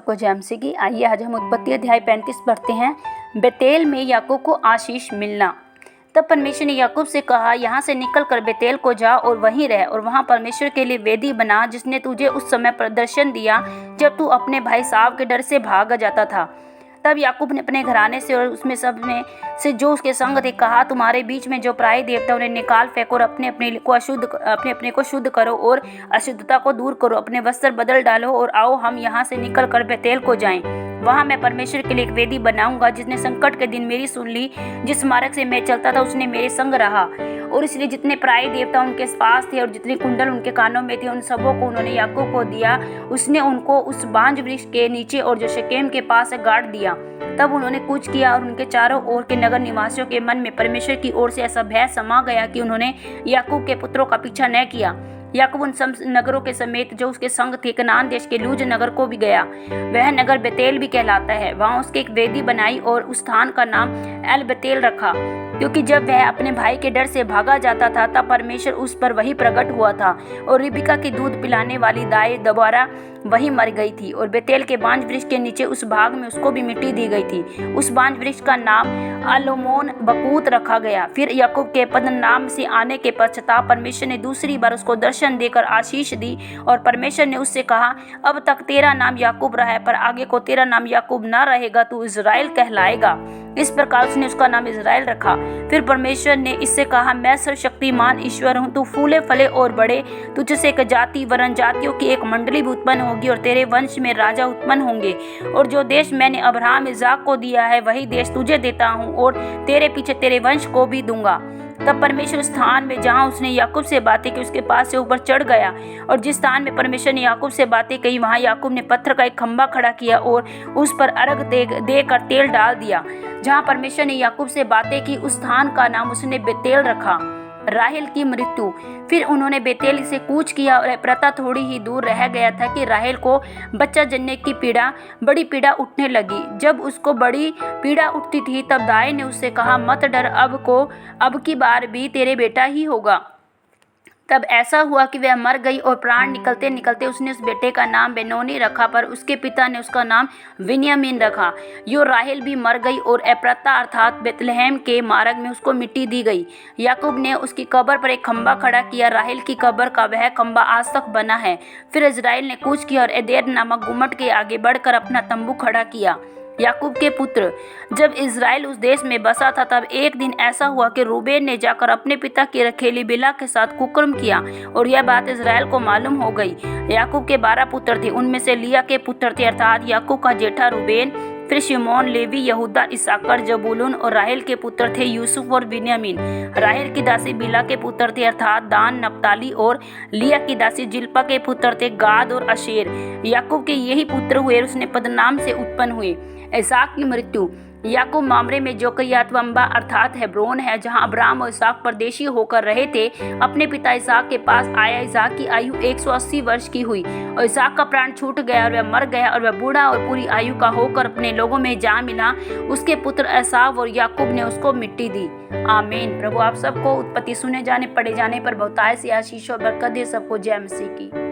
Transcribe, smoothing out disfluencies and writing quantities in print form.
सबको जय मसीह की। आइए आज हम उत्पत्ति अध्याय 35 पढ़ते हैं। बेतेल में याकूब को आशीष मिलना। तब परमेश्वर ने याकूब से कहा, यहाँ से निकल कर बेतेल को जा और वहीं रह और वहाँ परमेश्वर के लिए वेदी बना, जिसने तुझे उस समय प्रदर्शन दिया जब तू अपने भाई एसाव के डर से भाग जाता था। तब याकूब ने अपने घराने से और उसमें सब ने से जो उसके संग थे कहा, तुम्हारे बीच में जो पराई देवता उन्हें निकाल फेंको और अपने अपने को शुद्ध करो और अशुद्धता को दूर करो, अपने वस्त्र बदल डालो और आओ हम यहाँ से निकल कर बेतेल को जाएं। वहाँ मैं परमेश्वर के लिए एक वेदी बनाऊंगा, जिसने संकट के दिन मेरी सुन ली। जिस मार्ग से मैं चलता था उसने मेरे संग रहा, और इसलिए जितने पराई देवता उनके पास थे और जितने कुंडल उनके कानों में थे, उन सबों को उन्होंने याकूब को दिया। उसने उनको उस बांज वृक्ष के नीचे और जो शकेम के पास गाड़ दिया। तब उन्होंने कूच किया और उनके चारों ओर के नगर निवासियों के मन में परमेश्वर की ओर से ऐसा भय समा गया कि उन्होंने याकूब के पुत्रों का पीछा न किया। याकूब उन सब नगरों के समेत जो उसके संग थे कनान देश के लूज नगर को भी गया। वह नगर बेतेल भी कहलाता है। वहाँ उसके एक वेदी बनाई और उस स्थान का नाम एल बेतेल रखा, क्योंकि जब वह अपने भाई के डर से भागा जाता था तब परमेश्वर उस पर वही प्रकट हुआ था। और रिबिका की दूध पिलाने वाली दाई दोबारा वही मर गई थी, और बेतेल के बांज वृक्ष के नीचे उस भाग में उसको भी मिट्टी दी गई थी। उस बांज वृक्ष का नाम अलोमोन बकूत रखा गया। फिर याकूब के पद्दनराम से आने के पश्चाताप परमेश्वर ने दूसरी बार उसको दर्शन देकर आशीष दी, और परमेश्वर ने उससे कहा, अब तक तेरा नाम याकूब रहा है, पर आगे को तेरा नाम याकूब न रहेगा, तू इज़राइल कहलाएगा। इस प्रकार उसने उसका नाम इज़राइल रखा। फिर परमेश्वर ने इससे कहा, मैं सर्वशक्तिमान ईश्वर हूँ, तू फूले फले और बढ़े, तुझसे एक जाति वरन जातियों की एक मंडली भी उत्पन्न होगी, और तेरे वंश में राजा उत्पन्न होंगे। और जो देश मैंने अब्राहम इसाक को दिया है वही देश तुझे देता हूँ, और तेरे पीछे तेरे वंश को भी दूंगा। तब परमेश्वर स्थान में जहाँ उसने याकूब से बातें की उसके पास से ऊपर चढ़ गया, और जिस स्थान में परमेश्वर ने याकूब से बातें कही वहाँ याकूब ने पत्थर का एक खंभा खड़ा किया और उस पर अर्घ देकर तेल डाल दिया। जहाँ परमेश्वर ने याकूब से बातें की उस स्थान का नाम उसने बेतेल रखा। राहेल की मृत्यु। फिर उन्होंने बेतेल से कूच किया, और एप्राता थोड़ी ही दूर रह गया था कि राहेल को बच्चा जनने की बड़ी पीड़ा उठने लगी। जब उसको बड़ी पीड़ा उठती थी तब दाई ने उससे कहा, मत डर, अब की बार भी तेरे बेटा ही होगा। तब ऐसा हुआ कि वह मर गई, और प्राण निकलते निकलते उसने उस बेटे का नाम बेनोनी रखा, पर उसके पिता ने उसका नाम विन्यामीन रखा। यो राहेल भी मर गई, और एप्राता अर्थात बेतलहम के मार्ग में उसको मिट्टी दी गई। याकूब ने उसकी कब्र पर एक खंभा खड़ा किया। राहेल की कब्र का वह खंभा आज तक बना है। फिर इज़राइल ने कूच किया और एदेर नामक गुम्मट के आगे बढ़कर अपना तंबू खड़ा किया। याकूब के पुत्र। जब इज़राइल उस देश में बसा था तब एक दिन ऐसा हुआ कि रूबेन ने जाकर अपने पिता की रखेली बिला के साथ कुकर्म किया, और यह बात इज़राइल को मालूम हो गई। याकूब के 12 पुत्र थे। उनमें से लिया के पुत्र थे अर्थात याकूब का जेठा रूबेन, फिर शिमोन, लेवी, यहूदा, इसाकर, जबूलून, और राहेल के पुत्र थे यूसुफ और बिन्यामीन। राहेल की दासी बिला के पुत्र थे अर्थात दान, नप्ताली, और लिया की दासी जिल्पा के पुत्र थे गाद और अशेर। याकूब के यही पुत्र हुए, उसने पद्दनराम से उत्पन्न हुए। इसाक की मृत्यु। याकूब मामरे में जो करियतअर्बा अर्थात हेब्रोन है, जहाँ अब्राहम और इसाक परदेशी होकर रहे थे, अपने पिता इसाक के पास आया। इसाक की आयु 180 वर्ष की हुई, और इसाक का प्राण छूट गया और वह मर गया, और वह बूढ़ा और पूरी आयु का होकर अपने लोगों में जा मिला। उसके पुत्र एसाव और याकूब ने उसको मिट्टी दी। आमीन। प्रभु आप सबको उत्पत्ति सुने जाने पढ़े जाने पर बहुतायत से आशीष और बरकत दे। सबको जय मसीह की।